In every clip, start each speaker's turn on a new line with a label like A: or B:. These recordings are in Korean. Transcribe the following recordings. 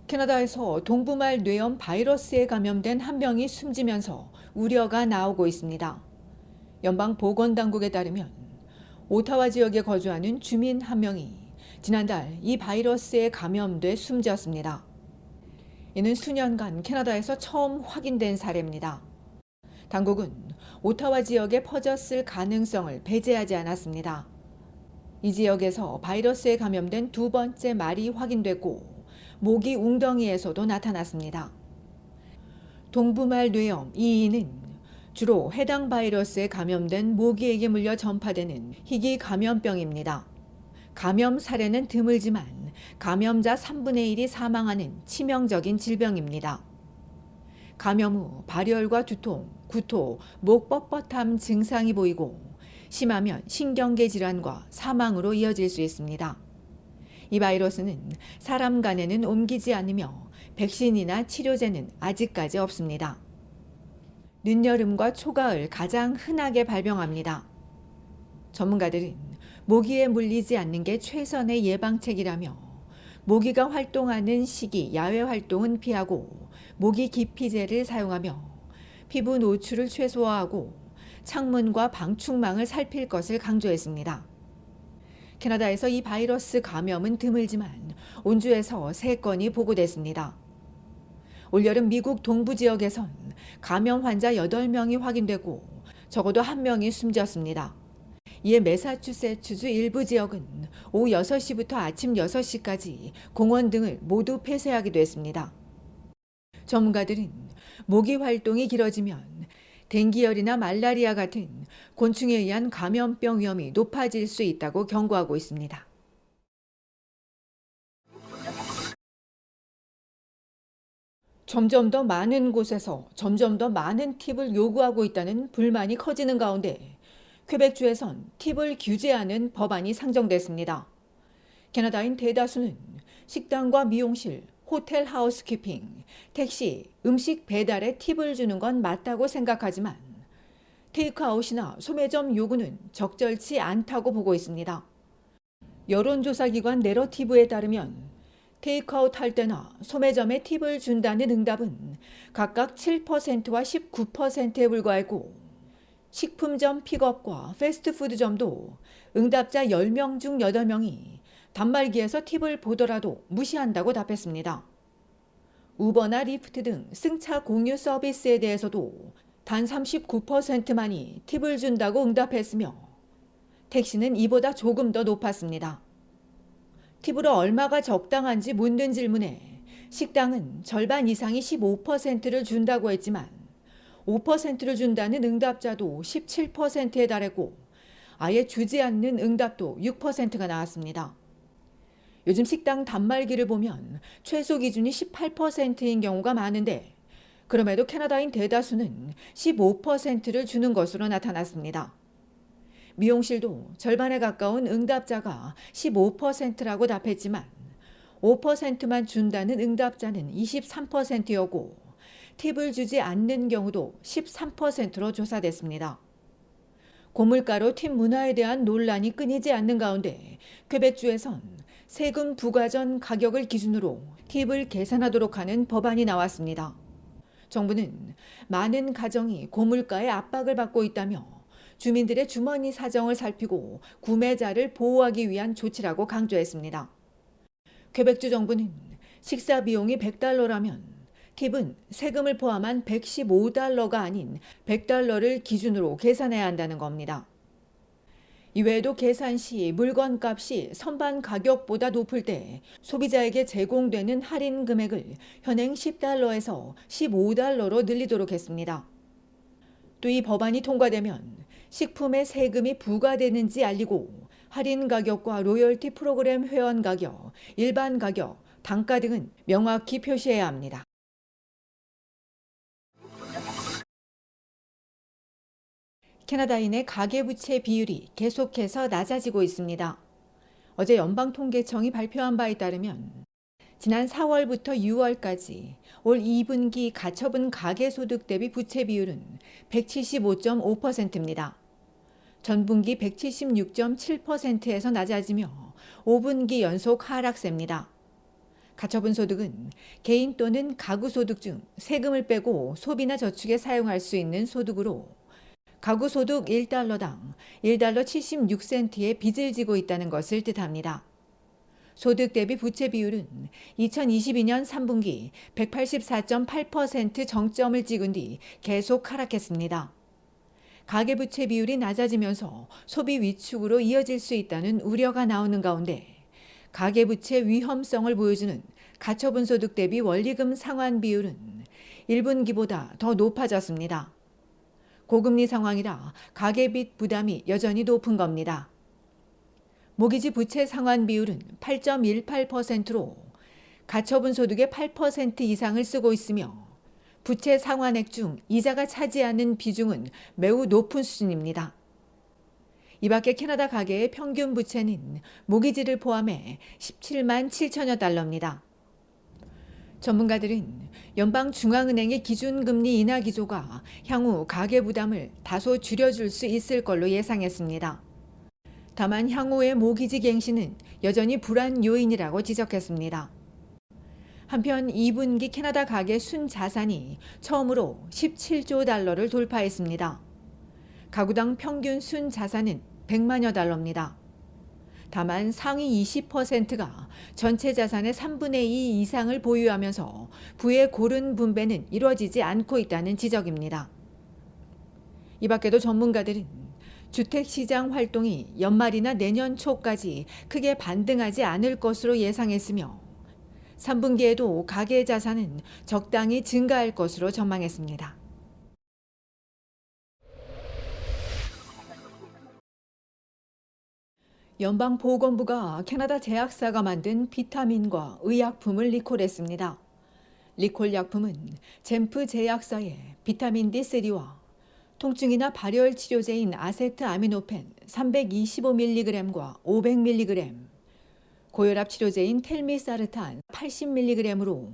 A: 캐나다에서 동부말 뇌염 바이러스에 감염된 한 명이 숨지면서 우려가 나오고 있습니다. 연방보건당국에 따르면 오타와 지역에 거주하는 주민 한 명이 지난달 이 바이러스에 감염돼 숨졌습니다. 이는 수년간 캐나다에서 처음 확인된 사례입니다. 당국은 오타와 지역에 퍼졌을 가능성을 배제하지 않았습니다. 이 지역에서 바이러스에 감염된 두 번째 말이 확인됐고 모기 웅덩이에서도 나타났습니다. 동부말 뇌염 EE는 주로 해당 바이러스에 감염된 모기에게 물려 전파되는 희귀 감염병입니다. 감염 사례는 드물지만 감염자 3분의 1이 사망하는 치명적인 질병입니다. 감염 후 발열과 두통, 구토, 목 뻣뻣함 증상이 보이고 심하면 신경계 질환과 사망으로 이어질 수 있습니다. 이 바이러스는 사람 간에는 옮기지 않으며 백신이나 치료제는 아직까지 없습니다. 늦여름과 초가을 가장 흔하게 발병합니다. 전문가들은 모기에 물리지 않는 게 최선의 예방책이라며 모기가 활동하는 시기 야외 활동은 피하고 모기 기피제를 사용하며 피부 노출을 최소화하고 창문과 방충망을 살필 것을 강조했습니다. 캐나다에서 이 바이러스 감염은 드물지만 온주에서 3건이 보고됐습니다. 올여름 미국 동부 지역에선 감염 환자 8명이 확인되고 적어도 1명이 숨졌습니다. 이에 매사추세츠주 일부 지역은 오후 6시부터 아침 6시까지 공원 등을 모두 폐쇄하기도 했습니다. 전문가들은 모기 활동이 길어지면 댕기열이나 말라리아 같은 곤충에 의한 감염병 위험이 높아질 수 있다고 경고하고 있습니다. 점점 더 많은 곳에서 점점 더 많은 팁을 요구하고 있다는 불만이 커지는 가운데 퀘벡주에선 팁을 규제하는 법안이 상정됐습니다. 캐나다인 대다수는 식당과 미용실, 호텔 하우스키핑, 택시, 음식 배달에 팁을 주는 건 맞다고 생각하지만 테이크아웃이나 소매점 요구는 적절치 않다고 보고 있습니다. 여론조사기관 내러티브에 따르면 테이크아웃 할 때나 소매점에 팁을 준다는 응답은 각각 7%와 19%에 불과했고 식품점 픽업과 패스트푸드점도 응답자 10명 중 8명이 단말기에서 팁을 보더라도 무시한다고 답했습니다. 우버나 리프트 등 승차 공유 서비스에 대해서도 단 39%만이 팁을 준다고 응답했으며 택시는 이보다 조금 더 높았습니다. 팁으로 얼마가 적당한지 묻는 질문에 식당은 절반 이상이 15%를 준다고 했지만 5%를 준다는 응답자도 17%에 달했고 아예 주지 않는 응답도 6%가 나왔습니다. 요즘 식당 단말기를 보면 최소 기준이 18%인 경우가 많은데 그럼에도 캐나다인 대다수는 15%를 주는 것으로 나타났습니다. 미용실도 절반에 가까운 응답자가 15%라고 답했지만 5%만 준다는 응답자는 23%였고 팁을 주지 않는 경우도 13%로 조사됐습니다. 고물가로 팁 문화에 대한 논란이 끊이지 않는 가운데 퀘벡주에선 세금 부과 전 가격을 기준으로 팁을 계산하도록 하는 법안이 나왔습니다. 정부는 많은 가정이 고물가의 압박을 받고 있다며 주민들의 주머니 사정을 살피고 구매자를 보호하기 위한 조치라고 강조했습니다. 퀘벡주 정부는 식사 비용이 $100라면 팁은 세금을 포함한 $115가 아닌 $100를 기준으로 계산해야 한다는 겁니다. 이외에도 계산 시 물건 값이 선반 가격보다 높을 때 소비자에게 제공되는 할인 금액을 현행 $10에서 $15로 늘리도록 했습니다. 또 이 법안이 통과되면 식품에 세금이 부과되는지 알리고 할인 가격과 로열티 프로그램 회원 가격, 일반 가격, 단가 등은 명확히 표시해야 합니다. 캐나다인의 가계부채 비율이 계속해서 낮아지고 있습니다. 어제 연방통계청이 발표한 바에 따르면 지난 4월부터 6월까지 올 2분기 가처분 가계소득 대비 부채 비율은 175.5%입니다. 전분기 176.7%에서 낮아지며 5분기 연속 하락세입니다. 가처분 소득은 개인 또는 가구 소득 중 세금을 빼고 소비나 저축에 사용할 수 있는 소득으로 가구 소득 1달러당 1달러 76센트의 빚을 지고 있다는 것을 뜻합니다. 소득 대비 부채 비율은 2022년 3분기 184.8% 정점을 찍은 뒤 계속 하락했습니다. 가계부채 비율이 낮아지면서 소비 위축으로 이어질 수 있다는 우려가 나오는 가운데 가계부채 위험성을 보여주는 가처분 소득 대비 원리금 상환 비율은 1분기보다 더 높아졌습니다. 고금리 상황이라 가계빚 부담이 여전히 높은 겁니다. 모기지 부채 상환 비율은 8.18%로 가처분 소득의 8% 이상을 쓰고 있으며 부채 상환액 중 이자가 차지하는 비중은 매우 높은 수준입니다. 이 밖에 캐나다 가계의 평균 부채는 모기지를 포함해 17만 7천여 달러입니다. 전문가들은 연방중앙은행의 기준금리 인하 기조가 향후 가계 부담을 다소 줄여줄 수 있을 걸로 예상했습니다. 다만 향후의 모기지 갱신은 여전히 불안 요인이라고 지적했습니다. 한편 2분기 캐나다 가계 순자산이 처음으로 17조 달러를 돌파했습니다. 가구당 평균 순자산은 100만여 달러입니다. 다만 상위 20%가 전체 자산의 3분의 2 이상을 보유하면서 부의 고른 분배는 이루어지지 않고 있다는 지적입니다. 이 밖에도 전문가들은 주택시장 활동이 연말이나 내년 초까지 크게 반등하지 않을 것으로 예상했으며 3분기에도 가계 자산은 적당히 증가할 것으로 전망했습니다. 연방보건부가 캐나다 제약사가 만든 비타민과 의약품을 리콜했습니다. 리콜 약품은 젠프 제약사의 비타민 D3와 통증이나 발열 치료제인 아세트아미노펜 325mg과 500mg, 고혈압 치료제인 텔미사르탄 80mg으로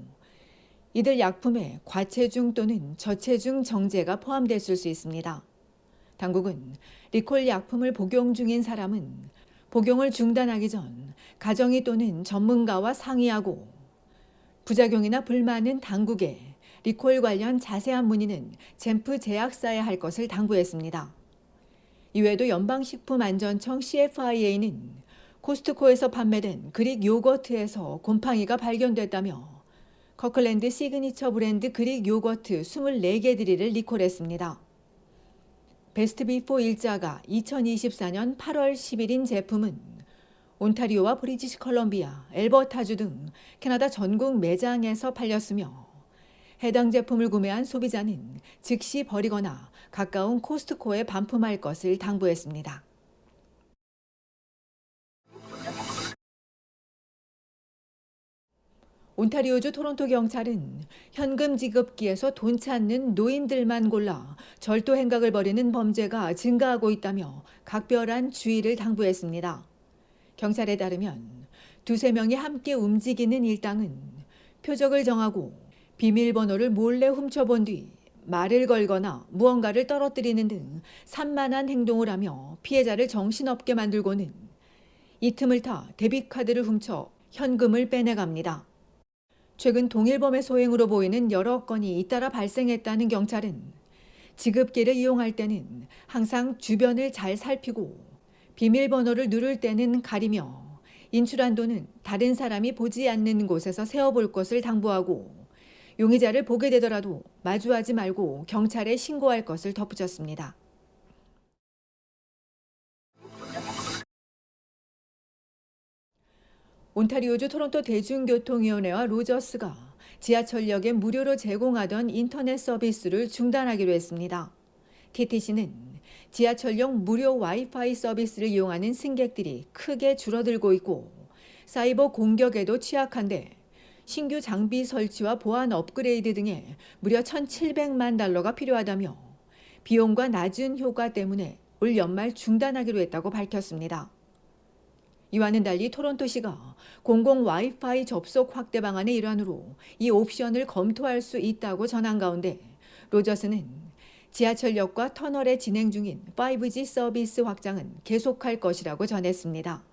A: 이들 약품에 과체중 또는 저체중 정제가 포함됐을 수 있습니다. 당국은 리콜 약품을 복용 중인 사람은 복용을 중단하기 전 가정의 또는 전문가와 상의하고 부작용이나 불만은 당국에 리콜 관련 자세한 문의는 젠프 제약사에 할 것을 당부했습니다. 이외에도 연방식품안전청 CFIA는 코스트코에서 판매된 그릭 요거트에서 곰팡이가 발견됐다며 커클랜드 시그니처 브랜드 그릭 요거트 24개들이를 리콜했습니다. 베스트 비포 일자가 2024년 8월 10일인 제품은 온타리오와 브리티시 컬럼비아, 엘버타주 등 캐나다 전국 매장에서 팔렸으며 해당 제품을 구매한 소비자는 즉시 버리거나 가까운 코스트코에 반품할 것을 당부했습니다. 온타리오주 토론토 경찰은 현금 지급기에서 돈 찾는 노인들만 골라 절도 행각을 벌이는 범죄가 증가하고 있다며 각별한 주의를 당부했습니다. 경찰에 따르면 두세 명이 함께 움직이는 일당은 표적을 정하고 비밀번호를 몰래 훔쳐본 뒤 말을 걸거나 무언가를 떨어뜨리는 등 산만한 행동을 하며 피해자를 정신없게 만들고는 이 틈을 타 데비트카드를 훔쳐 현금을 빼내갑니다. 최근 동일범의 소행으로 보이는 여러 건이 잇따라 발생했다는 경찰은 지급기를 이용할 때는 항상 주변을 잘 살피고 비밀번호를 누를 때는 가리며 인출한 돈은 다른 사람이 보지 않는 곳에서 세어볼 것을 당부하고 용의자를 보게 되더라도 마주하지 말고 경찰에 신고할 것을 덧붙였습니다. 온타리오주 토론토 대중교통위원회와 로저스가 지하철역에 무료로 제공하던 인터넷 서비스를 중단하기로 했습니다. TTC는 지하철역 무료 와이파이 서비스를 이용하는 승객들이 크게 줄어들고 있고 사이버 공격에도 취약한데 신규 장비 설치와 보안 업그레이드 등에 무려 1,700만 달러가 필요하다며 비용과 낮은 효과 때문에 올 연말 중단하기로 했다고 밝혔습니다. 이와는 달리 토론토시가 공공 와이파이 접속 확대 방안의 일환으로 이 옵션을 검토할 수 있다고 전한 가운데 로저스는 지하철역과 터널에 진행 중인 5G 서비스 확장은 계속할 것이라고 전했습니다.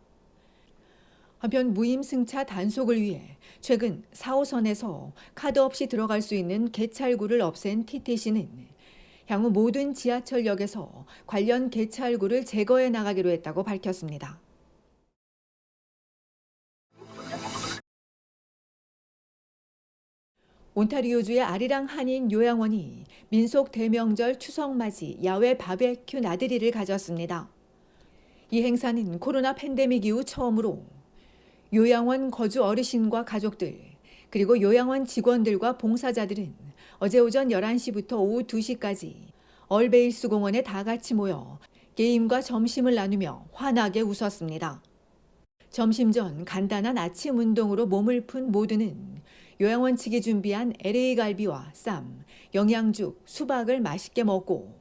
A: 한편 무임승차 단속을 위해 최근 4호선에서 카드 없이 들어갈 수 있는 개찰구를 없앤 TTC는 향후 모든 지하철역에서 관련 개찰구를 제거해 나가기로 했다고 밝혔습니다. 온타리오주의 아리랑 한인 요양원이 민속 대명절 추석맞이 야외 바베큐 나들이를 가졌습니다. 이 행사는 코로나 팬데믹 이후 처음으로 요양원 거주 어르신과 가족들, 그리고 요양원 직원들과 봉사자들은 어제 오전 11시부터 오후 2시까지 얼베일스 공원에 다 같이 모여 게임과 점심을 나누며 환하게 웃었습니다. 점심 전 간단한 아침 운동으로 몸을 푼 모두는 요양원 측이 준비한 LA 갈비와 쌈, 영양죽, 수박을 맛있게 먹고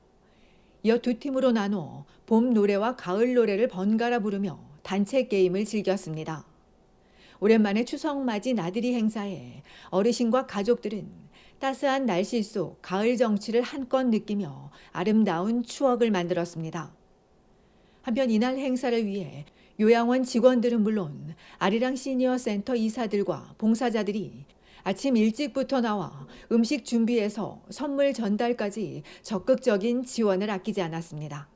A: 이어 두 팀으로 나눠 봄 노래와 가을 노래를 번갈아 부르며 단체 게임을 즐겼습니다. 오랜만에 추석맞이 나들이 행사에 어르신과 가족들은 따스한 날씨 속 가을 정취를 한껏 느끼며 아름다운 추억을 만들었습니다. 한편 이날 행사를 위해 요양원 직원들은 물론 아리랑 시니어 센터 이사들과 봉사자들이 아침 일찍부터 나와 음식 준비해서 선물 전달까지 적극적인 지원을 아끼지 않았습니다.